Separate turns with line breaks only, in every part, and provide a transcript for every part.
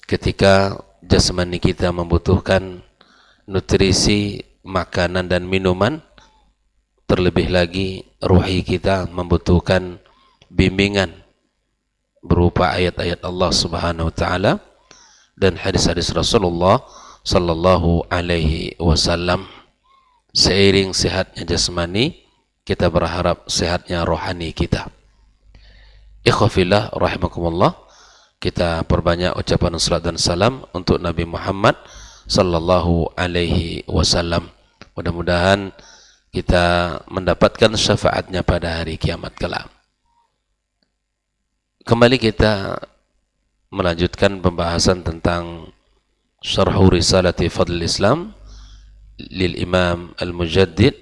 ketika jasmani kita membutuhkan nutrisi, makanan dan minuman, terlebih lagi ruhi kita membutuhkan bimbingan berupa ayat-ayat Allah Subhanahu wa taala dan hadis-hadis Rasulullah sallallahu alaihi wasallam. Seiring sehatnya jasmani, kita berharap sehatnya rohani kita. Ikhwafillah rahimakumullah, kita perbanyak ucapan salat dan salam untuk Nabi Muhammad sallallahu alaihi wasallam. Mudah-mudahan kita mendapatkan syafaatnya pada hari kiamat kelak. Kembali kita melanjutkan pembahasan tentang Syarhu Risalati Fadlil Islam lil Imam Al-Mujaddid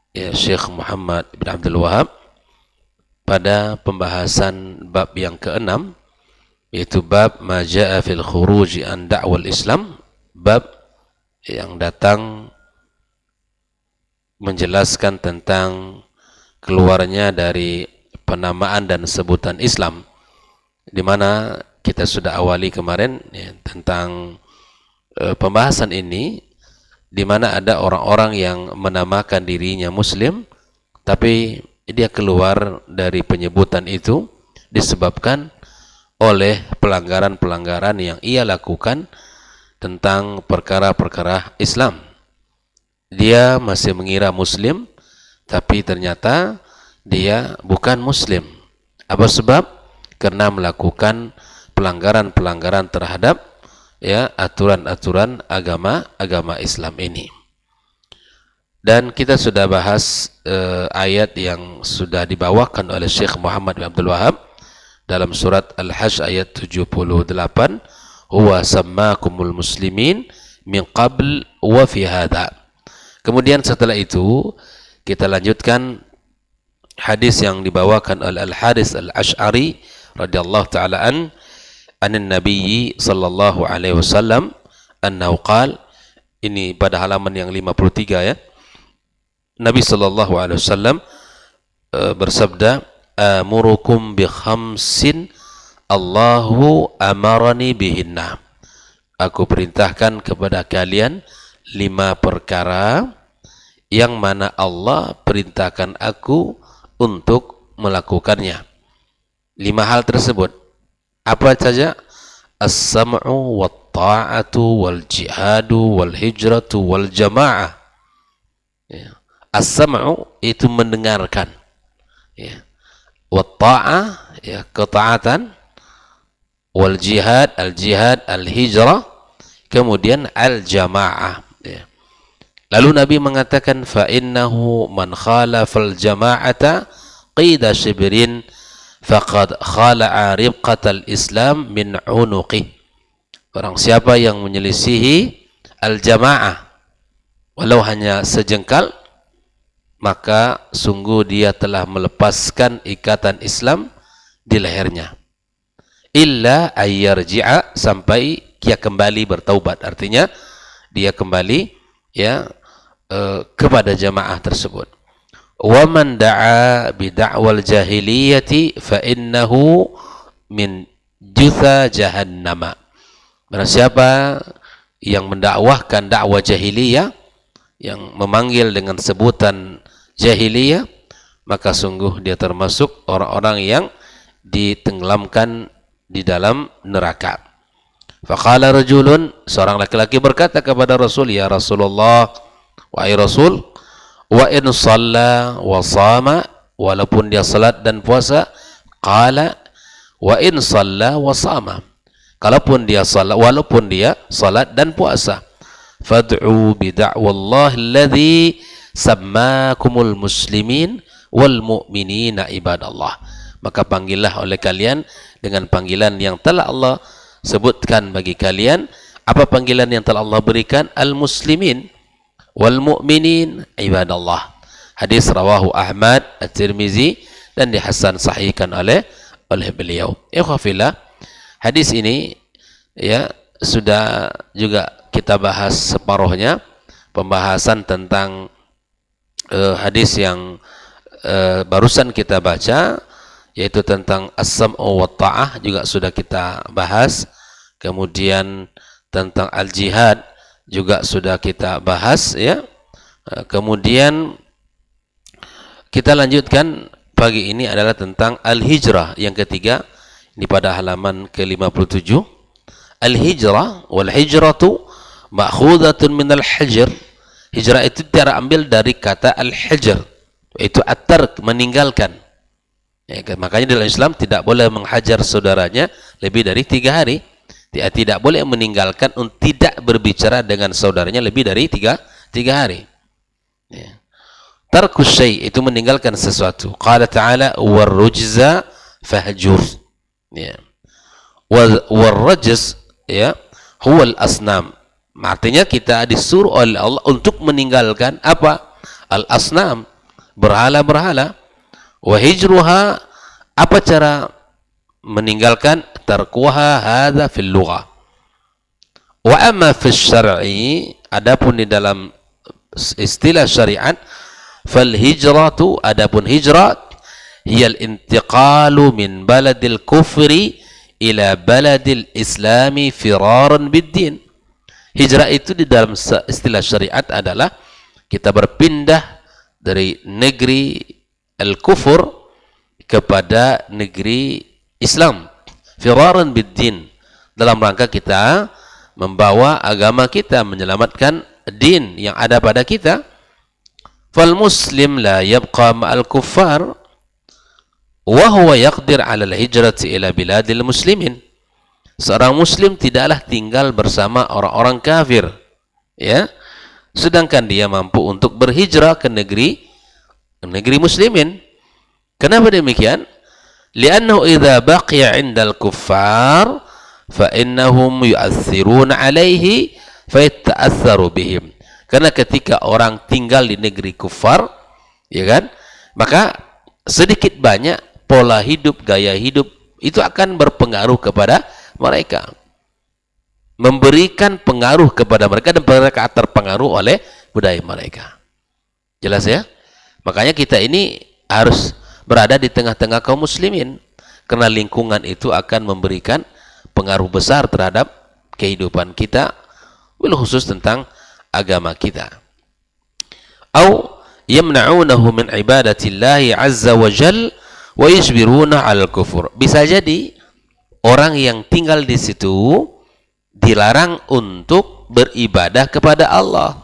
ya Syekh Muhammad bin Abdul Wahab, pada pembahasan bab yang ke-6, yaitu bab ma jaa fil khuruj an da'wal Islam, bab yang datang menjelaskan tentang keluarnya dari penamaan dan sebutan Islam, di mana kita sudah awali kemarin ya, tentang pembahasan ini, di mana ada orang-orang yang menamakan dirinya Muslim, tapi dia keluar dari penyebutan itu disebabkan oleh pelanggaran-pelanggaran yang ia lakukan tentang perkara-perkara Islam. Dia masih mengira Muslim, tapi ternyata dia bukan Muslim. Apa sebab? Karena melakukan pelanggaran-pelanggaran terhadap ya aturan-aturan agama Islam ini. Dan kita sudah bahas ayat yang sudah dibawakan oleh Syekh Muhammad bin Abdul Wahab dalam surat Al-Hajj ayat 78, huwa sammakumul muslimin min qabl wa fi hadha. Kemudian setelah itu kita lanjutkan hadis yang dibawakan oleh Al-Haris Al-Ash'ari radhiyallahu ta'ala anin nabiyyi sallallahu alaihi wasallam annahu qala, ini pada halaman yang 53 ya. Nabi sallallahu alaihi wasallam bersabda, amurukum bi khamsin Allahu amarani bihinna. Aku perintahkan kepada kalian 5 perkara yang mana Allah perintahkan aku untuk melakukannya. 5 hal tersebut apa saja? As-sam'u wat-ta'atu wal-jihadu wal-hijratu wal-jama'ah. Ya. As-sam'u itu mendengarkan. Ya. Wat-ta'ah ya ketaatan, wal-jihad al-jihad al-hijrah, kemudian al-jama'ah. Ya. Lalu Nabi mengatakan fa innahu man khalafal jama'ata qida shibrin faqad khala'a ribqatal Islam min unuqih. Barang siapa yang menyelisihi al-jamaah walau hanya sejengkal, maka sungguh dia telah melepaskan ikatan Islam di lehernya. Illa ayyarji'a, sampai dia kembali bertaubat, artinya dia kembali ya kepada jamaah tersebut. Wa man da'a bi da'wal jahiliyati fa innahu min jutha jahannama. Barang siapa yang mendakwahkan dakwah jahiliyah, yang memanggil dengan sebutan jahiliyah, maka sungguh dia termasuk orang-orang yang ditenggelamkan di dalam neraka. Faqala rajulun, seorang laki-laki berkata kepada Rasul, ya Rasulullah, wahai Rasul, wa in shalla wa sama, walaupun dia salat dan puasa. Qala wa in shalla wa sama, kalaupun dia salat, walaupun dia salat dan puasa. Fad'u bi da'wallahi alladhi sammakumul muslimin wal mu'minina ibadallah. Maka panggillah oleh kalian dengan panggilan yang telah Allah sebutkan bagi kalian. Apa panggilan yang telah Allah berikan? Al-muslimin wal mu'minin ibadallah. Hadis rawahu Ahmad At-Tirmizi dan dihasan sahihkan oleh beliau. Ikhwafillah, hadis ini ya sudah juga kita bahas separuhnya, pembahasan tentang hadis yang barusan kita baca, yaitu tentang as-sam'u wa ta'ah, juga sudah kita bahas. Kemudian tentang al-jihad juga sudah kita bahas ya. Kemudian kita lanjutkan pagi ini adalah tentang al-hijrah yang ketiga, ini pada halaman ke-57. Al-hijrah wal hijratu ma'khudatun minal hijr. Hijrah itu terambil dari kata al-hijr, yaitu at-tark, meninggalkan. Ya, makanya dalam Islam tidak boleh menghajar saudaranya lebih dari 3 hari. Tidak boleh meninggalkan untuk tidak berbicara dengan saudaranya lebih dari 3 hari. Ya. Tarkus syai' itu meninggalkan sesuatu. Qala ta'ala warrujza fahjur. Ya. Warrajz ya huwal asnam. Artinya kita disuruh oleh Allah untuk meninggalkan apa? Al-asnam, berhala-berhala. Wa hijruha, apa cara meninggalkan? Tarkuha hadza fil lughah. Wa amma fil syar'i, adapun di dalam istilah syariat, fal hijratu, adapun hijrat, hiyal intiqalu min baladil kufri ila baladil islami firaran bid-din. Hijrah itu di dalam istilah syariat adalah kita berpindah dari negeri al-kufur kepada negeri Islam, firaran bid-din, dalam rangka kita membawa agama kita, menyelamatkan din yang ada pada kita. Fal muslim la yabqa ma'al kuffar wa huwa yaqdir 'ala al-hijrati ila biladil muslimin. Seorang muslim tidaklah tinggal bersama orang-orang kafir, ya, sedangkan dia mampu untuk berhijrah ke negeri muslimin. Kenapa demikian? Li'annahu idza baqiya 'indal kuffar fa innahum yu'athiruna 'alaihi fa yata'atharu bihim. Karena ketika orang tinggal di negeri kufar, ya kan, maka sedikit banyak pola hidup, gaya hidup itu akan berpengaruh kepada mereka, memberikan pengaruh kepada mereka, dan mereka terpengaruh oleh budaya mereka. Jelas ya? Makanya kita ini harus berada di tengah-tengah kaum muslimin, karena lingkungan itu akan memberikan pengaruh besar terhadap kehidupan kita, bil khusus tentang agama kita. Au yamna'unahu min ibadatillahi azza wa jal wa yajbiruna 'alal kufur. Bisa jadi orang yang tinggal di situ dilarang untuk beribadah kepada Allah.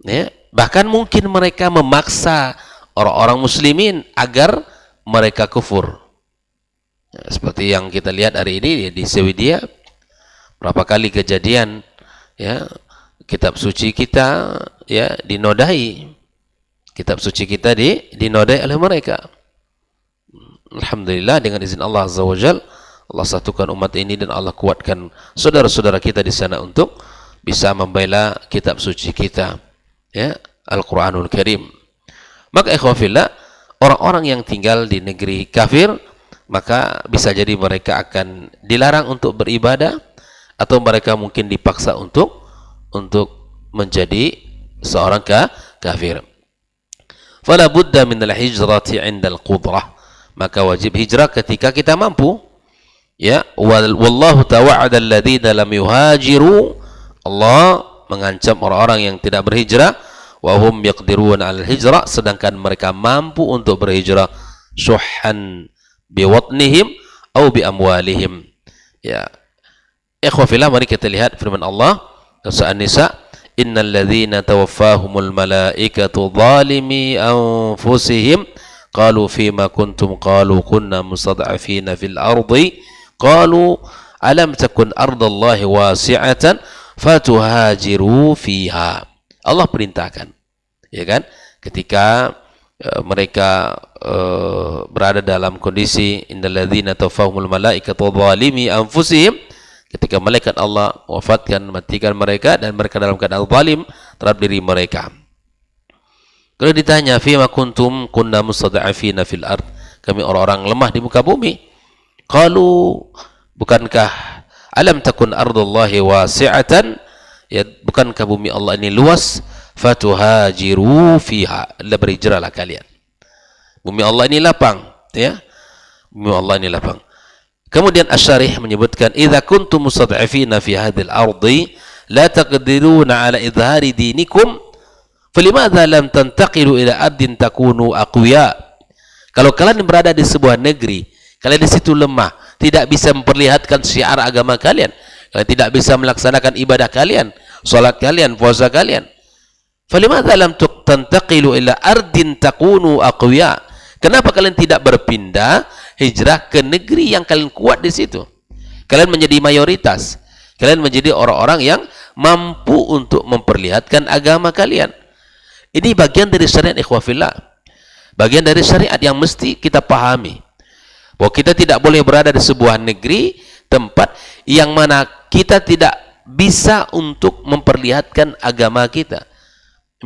Ya, bahkan mungkin mereka memaksa orang-orang muslimin agar mereka kufur. Ya, seperti yang kita lihat hari ini di Swedia, berapa kali kejadian, ya, kitab suci kita ya dinodai, kitab suci kita dinodai oleh mereka. Alhamdulillah, dengan izin Allah Azza wa Jal, Allah satukan umat ini dan Allah kuatkan saudara-saudara kita di sana untuk bisa membela kitab suci kita, ya, Al-Quranul Karim. Maka ikhwafillah, orang-orang yang tinggal di negeri kafir, maka bisa jadi mereka akan dilarang untuk beribadah, atau mereka mungkin dipaksa untuk menjadi seorang kafir. Fala budda min al-hijrati 'inda al-qudrah. Maka wajib hijrah ketika kita mampu. Ya, wallahu tawa'ada alladhina lam yuhajiru. Allah mengancam orang-orang yang tidak berhijrah, wa hum yaqdiruna 'alal hijrah, sedangkan mereka mampu untuk berhijrah, syuhan biwatnihim au bi amwalihim. Ya. Ikhwafillah, mari kita lihat firman Allah Surah An-Nisa, innal ladzina tawaffahumul malaikatu zalimi anfusihim qalu fima kuntum qalu kunna mustad'afina fil ardi qalu alam takun ardallahi wasi'atan fatuhajiru fiha. Allah perintahkan, ya kan, ketika mereka berada dalam kondisi innal ladzina tawaffahumul malaikatu zalimi anfusihim, ketika malaikat Allah wafatkan, matikan mereka, dan mereka dalam keadaan zalim terhadap diri mereka. Kalau ditanya, fima kuntum kunna mustada'afina fil ard, kami orang-orang lemah di muka bumi. Qalu, bukankah alam takun ardullahi wasi'atan, ya, bukankah bumi Allah ini luas? Fatuhajiru fiha, berhijrahlah kalian. Bumi Allah ini lapang, ya, bumi Allah ini lapang. Kemudian Asy-Syarih menyebutkan, "Idza kuntum mustad'afina fi hadhil ardi la taqdiruna ala idhari dinikum, falimadza lam tantaqilu ila ardin takunu aqwiya?" Kalau kalian berada di sebuah negeri, kalian di situ lemah, tidak bisa memperlihatkan syiar agama kalian, kalian tidak bisa melaksanakan ibadah kalian, salat kalian, puasa kalian. Falimadza lam tantaqilu ila ardin takunu aqwiya? Kenapa kalian tidak berpindah hijrah ke negeri yang kalian kuat di situ? Kalian menjadi mayoritas. Kalian menjadi orang-orang yang mampu untuk memperlihatkan agama kalian. Ini bagian dari syariat ikhwafillah. Bagian dari syariat yang mesti kita pahami. Bahwa kita tidak boleh berada di sebuah negeri, tempat yang mana kita tidak bisa untuk memperlihatkan agama kita,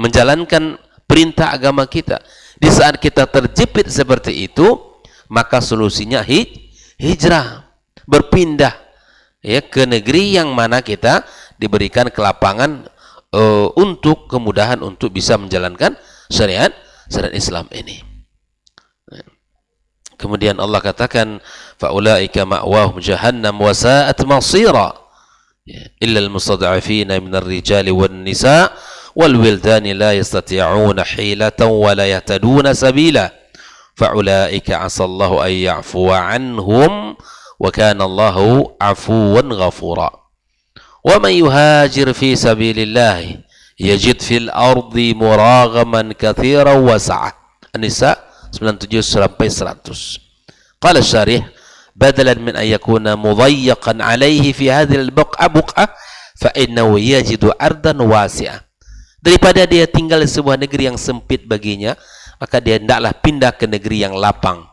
menjalankan perintah agama kita. Di saat kita terjepit seperti itu, maka solusinya hijrah, berpindah ya ke negeri yang mana kita diberikan kelapangan untuk kemudahan untuk bisa menjalankan syariat Islam ini. Kemudian Allah katakan, faulaika ma'wahum jahannam wa sa'at masira illa al-mustad'afina minar rijali wan nisa wal wildani la yastati'una hilatan wa la yahtaduna sabila faulaika 'asallahu an ya'fuwa 'anhum wa kana Allahu 'afuwan ghafura. Wa man yuhajir fi sabilillah yajid fil ardi muraghaman katsiran wa sa'ah. An-Nisa 97 sampai 100. Qala Syarih, badalan min an yakuna mudayyiqan 'alaihi fi hadhihi al-buq'ah fa innahu yajidu ardan wasi'ah. Daripada dia tinggal di sebuah negeri yang sempit baginya, maka dia hendaklah pindah ke negeri yang lapang.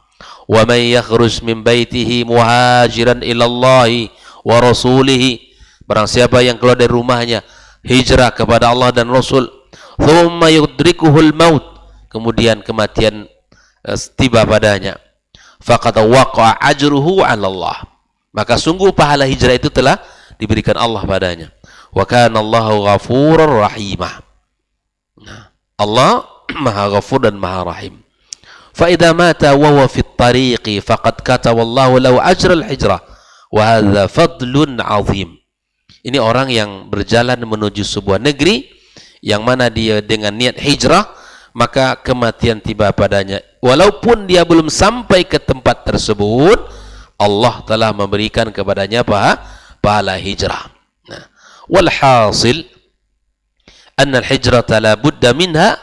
Wa may yakhruj min baitihi muhajiran ila Allah wa rasulih, barang siapa yang keluar dari rumahnya hijrah kepada Allah dan Rasul, thumma yudrikuhul maut, kemudian kematian tiba padanya, faqad waqa'a ajruhu 'ala Allah, maka sungguh pahala hijrah itu telah diberikan Allah padanya. Wa kana Allahu ghafurur rahimah. Allah Maha Ghafur dan Maha Rahim. Fa idza mata wa huwa fi at-tariqi faqad kataba Allahu lahu ajra al-hijrah wa hadza fadlun 'azim. Ini orang yang berjalan menuju sebuah negeri yang mana dia dengan niat hijrah, maka kematian tiba padanya. Walaupun dia belum sampai ke tempat tersebut, Allah telah memberikan kepadanya pahala hijrah. Nah, walhasil anna al-hijrata la budda minha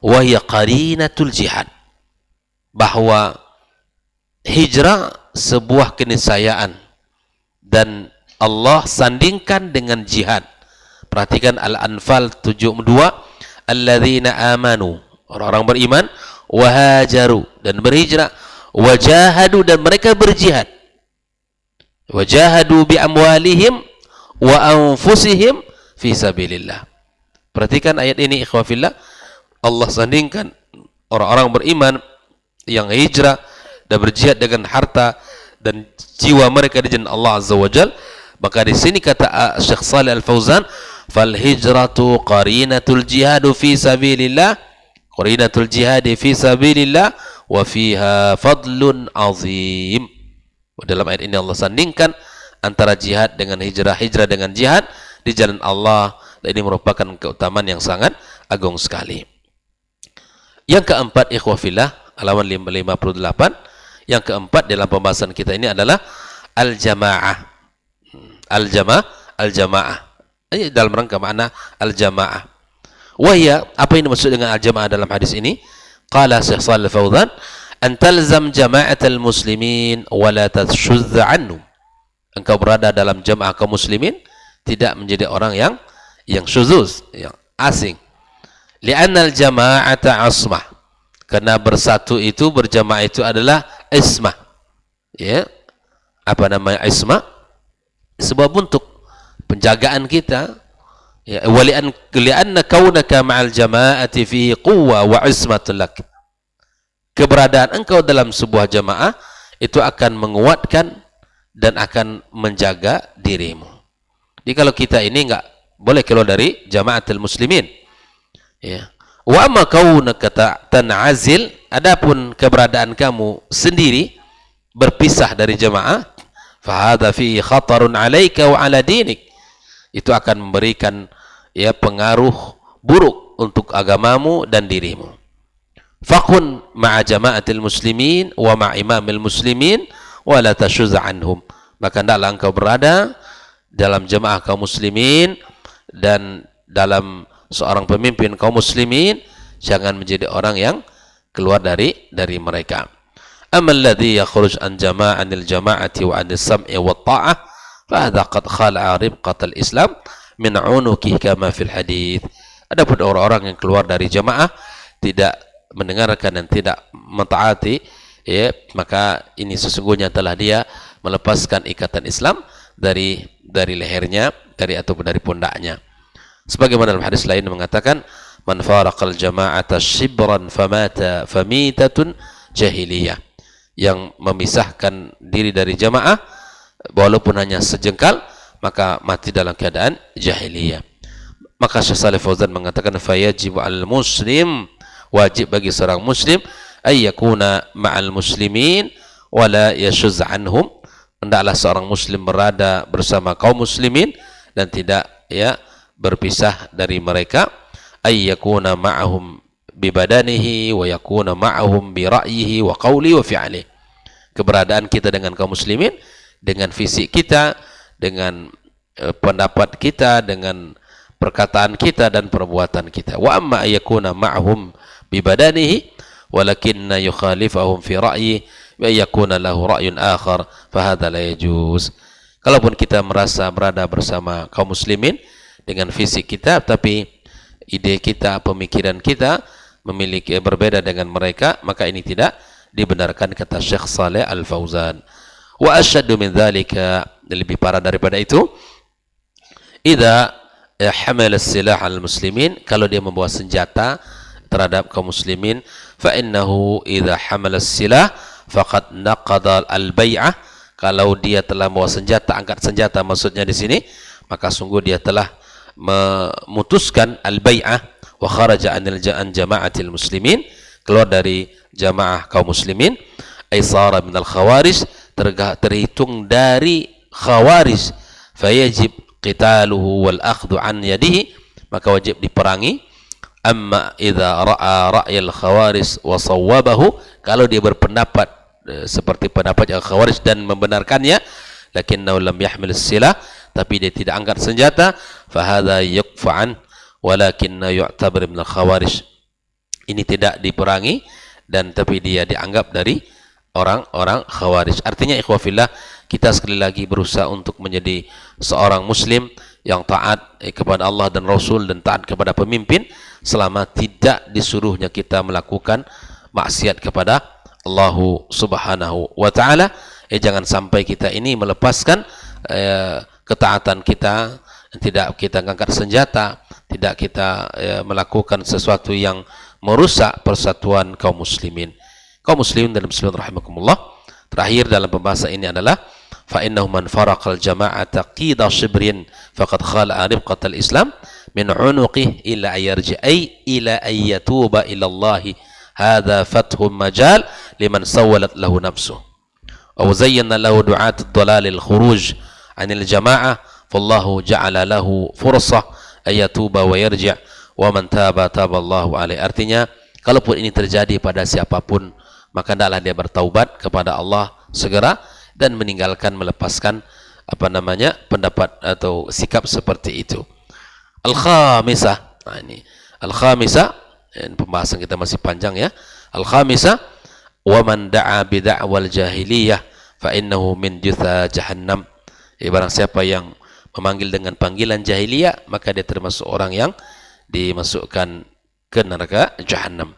wa hiya qarinatul jihad. Bahwa hijrah sebuah keniscayaan dan Allah sandingkan dengan jihad. Perhatikan Al-Anfal 72, alladzina amanu, orang-orang beriman, wahajaru, dan berhijrah, wajahadu, dan mereka berjihad, wajahadu bi amwalihim wa anfusihim fi sabilillah. Perhatikan ayat ini ikhwafillah, Allah sandingkan orang-orang beriman yang hijrah dan berjihad dengan harta dan jiwa mereka di jalan Allah Azza wa Jalla. Maka di sini kata Syekh Shalih Al-Fauzan, fal hijratu qarinatul jihadu fi sabilillah, qarinatul jihadi fi sabilillah wa fiha fadlun azim. Dalam ayat ini Allah sandingkan antara jihad dengan hijrah, hijrah dengan jihad di jalan Allah, dan ini merupakan keutamaan yang sangat agung sekali. Yang keempat ikhwafillah, halaman 58, yang keempat dalam pembahasan kita ini adalah al-jamaah. Al-jamaah. Dalam rangka makna al-jamaah. Wahya, apa yang dimaksud dengan al-jamaah dalam hadis ini? Qala Syekh Shalih Al-Fauzan, an talzam jama'atal muslimin wa la tashuzz anhum. Engkau berada dalam jamaah kaum muslimin, tidak menjadi orang yang syuzuz, yang asing. Li'anna al-jama'ata asmah. Karena bersatu itu, berjamaah itu adalah ismah. Ya. Apa namanya ismah? Sebuah bentuk penjagaan kita. Ya, li'anna kaunaka ma'al jama'ati fihi quwwa wa ismatul lak. Keberadaan engkau dalam sebuah jamaah itu akan menguatkan dan akan menjaga dirimu. Jadi kalau kita ini enggak boleh keluar dari jama'atul muslimin. Ya. Wa amma kaunaka tan'azil, adapun keberadaan kamu sendiri berpisah dari jamaah, Fahadha fihi khatarun 'alaika wa 'ala dinik. Itu akan memberikan ya pengaruh buruk untuk agamamu dan dirimu. Fakun ma'a jama'atil muslimin wa ma'a imamil muslimin wa la tashuz anhum. Maka hendaklah engkau berada dalam jemaah kaum muslimin dan dalam seorang pemimpin kaum muslimin, jangan menjadi orang yang keluar dari mereka. Amal ladzi yakhruj an jama'anil jama'ati wa 'anil sam'i wat ta'ah fa hadza qad khala'a ribqatal islam min 'unuki kama fil hadits. Adapun orang-orang yang keluar dari jamaah, tidak mendengarkan dan tidak mentaati, ya, maka ini sesungguhnya telah dia melepaskan ikatan Islam dari lehernya, ataupun dari pundaknya. Sebagaimana dalam hadis lain mengatakan, man faraqal jama'ata shibran famata famitatun jahiliyah. Yang memisahkan diri dari jamaah walaupun hanya sejengkal, maka mati dalam keadaan jahiliyah. Maka Syekh Shalih Fauzan mengatakan, fayajib al muslim, wajib bagi seorang muslim ayyakuna ma'al muslimin wala yashuz anhum, hendaklah seorang muslim berada bersama kaum muslimin dan tidak ya berpisah dari mereka. Ayyakuna ma'ahum bibadanihi wa yakuna ma'ahum bi ra'yihi wa qawli wa fi'li. Keberadaan kita dengan kaum muslimin, dengan fisik kita, dengan pendapat kita, dengan perkataan kita dan perbuatan kita. Wa amma ayyakuna ma'ahum bibadanihi walakinna yukhalifahum fi ra'yi wa yakuna lahu ra'yun akhar fa hadza la yajuz. Kalaupun kita merasa berada bersama kaum muslimin dengan fisik kita, tapi ide kita, pemikiran kita memiliki berbeda dengan mereka, maka ini tidak dibenarkan, kata Syekh Shalih Al-Fauzan. Wa asyaddu min dzalika, lebih parah daripada itu, idza hamala as-silah al-muslimin, kalau dia membawa senjata terhadap kaum muslimin, fa innahu idza hamala as-silah faqad naqada al-bai'ah, kalau dia telah membawa senjata, angkat senjata maksudnya di sini, maka sungguh dia telah memutuskan al-bai'ah wa kharaja an jama'atil muslimin, keluar dari jamaah kaum muslimin, aisara minal khawarij, terhitung dari khawarij, fayajib qitaluhu wal akhdhu an yadihi, maka wajib diperangi. Amma idza ra'a ra'yal khawarij wa sawwabahu, kalau dia berpendapat seperti pendapat yang khawarij dan membenarkannya, lakinnahu lam yahmil silah, tapi dia tidak angkat senjata, fa hadza yuqfa'an walakinna yu'tabar min al-khawarij, ini tidak diperangi dan tapi dia dianggap dari orang-orang khawarij. Artinya ikhwafillah, kita sekali lagi berusaha untuk menjadi seorang muslim yang taat kepada Allah dan Rasul dan taat kepada pemimpin selama tidak disuruhnya kita melakukan maksiat kepada Allah Subhanahu wa taala. Jangan sampai kita ini melepaskan ketaatan kita, tidak kita angkat senjata, tidak kita melakukan sesuatu yang merusak persatuan kaum muslimin. Kaum muslimin dan muslimin rahimakumullah. Terakhir dalam pembahasan ini adalah fa innahu man faraqal jama'ata qida shibrin faqad khala'a ribqatal islam min 'unuqihi ila ayarji ay ila ayyatuba ila Allah. Hadha fathun majal liman sawwalat lahu nafsuhu aw zayyana lahu du'at ad-dalal al-khuruj 'anil jama'ah fallahu ja'ala lahu fursah ayatuba wa yarji' wa man taba taballahu alaihi. Artinya, kalaupun ini terjadi pada siapapun, maka hendaklah dia bertaubat kepada Allah segera dan meninggalkan, melepaskan pendapat atau sikap seperti itu. Al-khamisah, nah ini al-khamisah, pembahasan kita masih panjang ya. Al-khamisah, wa man da'a bid'awal jahiliyah fa innahu min jutha jahannam. Barang siapa yang memanggil dengan panggilan jahiliyah, maka dia termasuk orang yang dimasukkan ke neraka jahannam.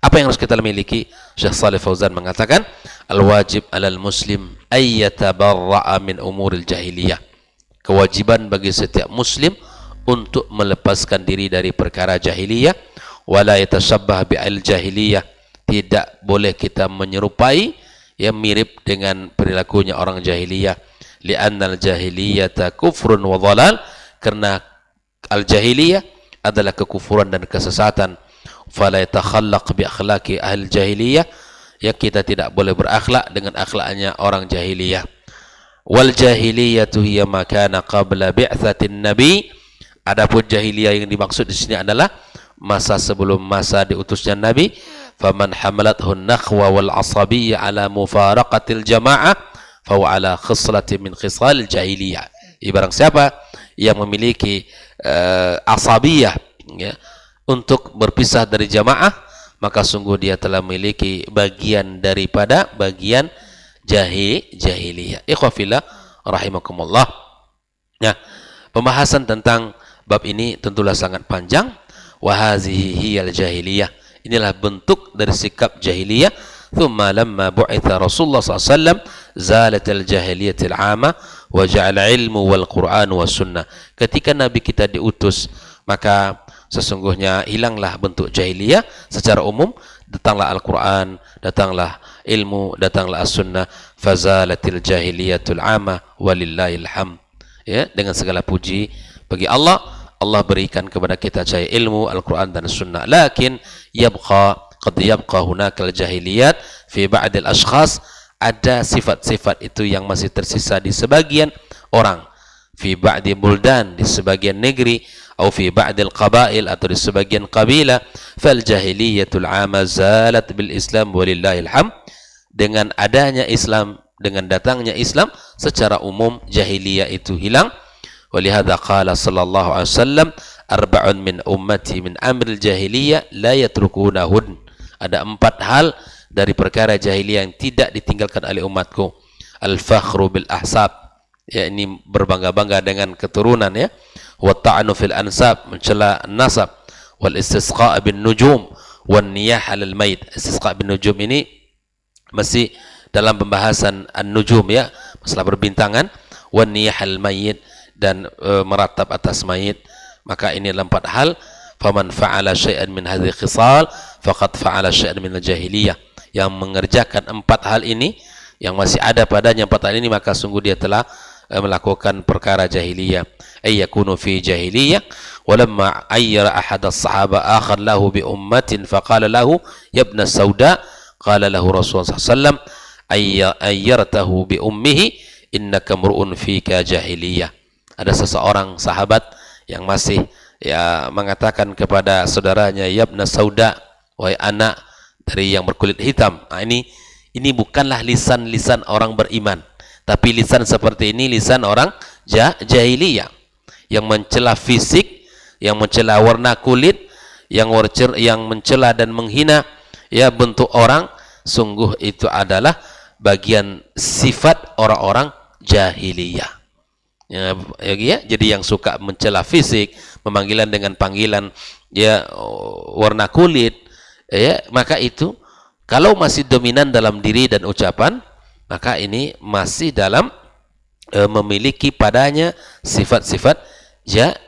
Apa yang harus kita miliki? Syekh Shalih Fauzan mengatakan, al-wajib alal muslim ayyatabarra'a min umuril jahiliyah. Kewajiban bagi setiap muslim untuk melepaskan diri dari perkara jahiliyah, wala yatashabbah bi'al jahiliyah, tidak boleh kita menyerupai yang mirip dengan perilakunya orang jahiliyah. Li'annal jahiliyata kufrun wa dhalal, karena al-jahiliyah adalah kekufuran dan kesesatan. Fala yatakhallaq bi akhlaqi ahli jahiliyah, ya kita tidak boleh berakhlak dengan akhlaknya orang jahiliyah. Wal jahiliyatu hiya ma kana qabla bi'tsatin nabi. Adapun jahiliyah yang dimaksud di sini adalah masa sebelum masa diutusnya nabi. Faman hamalathu an-nakhwa wal asabiyyah ala mufaraqatil jamaah fa huwa ala khislatin min khisalil jahiliyah. Barang siapa yang memiliki asabiyah, ya, untuk berpisah dari jamaah, maka sungguh dia telah memiliki bagian daripada bagian jahiliyah. Ikhwafillah rahimakumullah. Nah, pembahasan tentang bab ini tentulah sangat panjang. Wa hazihi hiyal jahiliyah. Inilah bentuk dari sikap jahiliyah. Thumma lamma bu'itha Rasulullah SAW zalat al-jahiliyatil 'amah wa ja'ala ilmu wal Qur'an was sunnah. Ketika Nabi kita diutus, maka sesungguhnya hilanglah bentuk jahiliyah secara umum, datanglah Al-Quran, datanglah ilmu, datanglah as-sunnah. Fazalatil jahiliyatul 'amah walillahil hamd. Ya, dengan segala puji bagi Allah, Allah berikan kepada kita cahaya ilmu, Al-Quran dan sunnah. Lakin qad yabqa hunakal jahiliyat fi ba'dil ashkhas. Ada sifat-sifat itu yang masih tersisa di sebagian orang. Fi ba'di buldan, di sebagian negeri. Atau fi ba'dil qabail, atau di sebagian kabilah. Fal jahiliyatul 'amah zalat bil Islam walillahil hamd. Dengan adanya Islam, dengan datangnya Islam, secara umum jahiliyah itu hilang. Walihada qala sallallahu alaihi wasallam, arba'un min ummati min amril jahiliyah la yatrukunahun. Ada 4 hal dari perkara jahiliyah yang tidak ditinggalkan oleh umatku. Al-fakhru bil ahsab, ya, ini berbangga-bangga dengan keturunan, ya. Wa ta'anu fil ansab, mencela nasab. Wal istisqa bin nujum wan niyah 'alal mayit. Istisqa bin nujum ini masih dalam pembahasan an-nujum, ya, masalah berbintangan. Wan niyah 'alal mayit, dan meratap atas mayit. Maka ini 4 hal. Faman fa'ala syai'an min hadhihi khisal faqad fa'ala syai'an min al-jahiliyah. Yang mengerjakan 4 hal ini, yang masih ada padanya 4 hal ini, maka sungguh dia telah melakukan perkara jahiliyah. Ay yakunu fi jahiliyah. Walamma ayyara ahad as-sahaba akhar lahu bi ummatin faqala lahu ya ibn as-sauda, qala lahu Rasulullah sallallahu alaihi wasallam ayyartahu bi ummihi innaka mur'un fika jahiliyah. Ada seseorang sahabat yang masih, ya, mengatakan kepada saudaranya, ya ibn as-sauda, wahai anak dari yang berkulit hitam. Nah, ini bukanlah lisan orang beriman, tapi lisan seperti ini lisan orang jahiliyah, yang mencela fisik, yang mencela warna kulit, yang mencela dan menghina, ya, bentuk orang. Sungguh itu adalah bagian sifat orang-orang jahiliyah. Ya, jadi yang suka mencela fisik, memanggilan dengan panggilan, ya, warna kulit, ya, maka itu kalau masih dominan dalam diri dan ucapan, maka ini masih dalam memiliki padanya sifat-sifat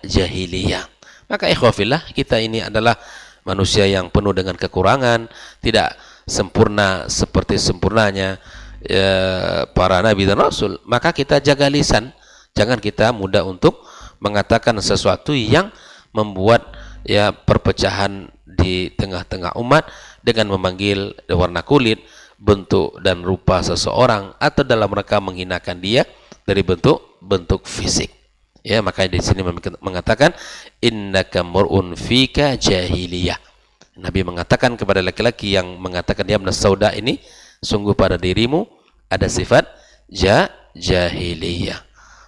jahiliyah. Maka ikhwafillah, kita ini adalah manusia yang penuh dengan kekurangan, tidak sempurna seperti sempurnanya para nabi dan rasul. Maka kita jaga lisan. Jangan kita mudah untuk mengatakan sesuatu yang membuat, ya, perpecahan di tengah-tengah umat dengan memanggil warna kulit, bentuk dan rupa seseorang, atau dalam rangka menghinakan dia dari bentuk fisik. Ya, maka di sini mengatakan innaka mur'un fika jahiliyah. Nabi mengatakan kepada laki-laki yang mengatakan ya ibn as-sauda ini, sungguh pada dirimu ada sifat jahiliyah.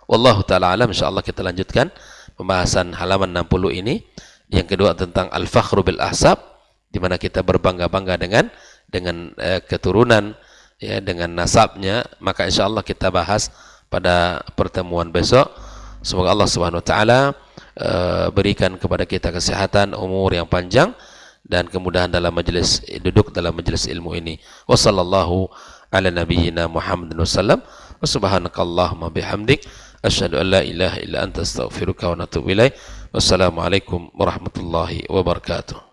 Wallahu ta'ala alam. InsyaAllah kita lanjutkan pembahasan halaman 60 ini. Yang kedua tentang al-fakhru bil ahsab, di mana kita berbangga-bangga dengan keturunan, ya, dengan nasabnya. Maka insyaallah kita bahas pada pertemuan besok. Semoga Allah Subhanahu wa taala berikan kepada kita kesehatan, umur yang panjang, dan kemudahan dalam duduk dalam majelis ilmu ini. Wassallallahu ala nabiyyina Muhammadin wasallam. Wa subhanakallahumma bihamdik asyhadu an la ilaha illa anta astaghfiruka wa atubu ilaik. Wassalamualaikum warahmatullahi wabarakatuh.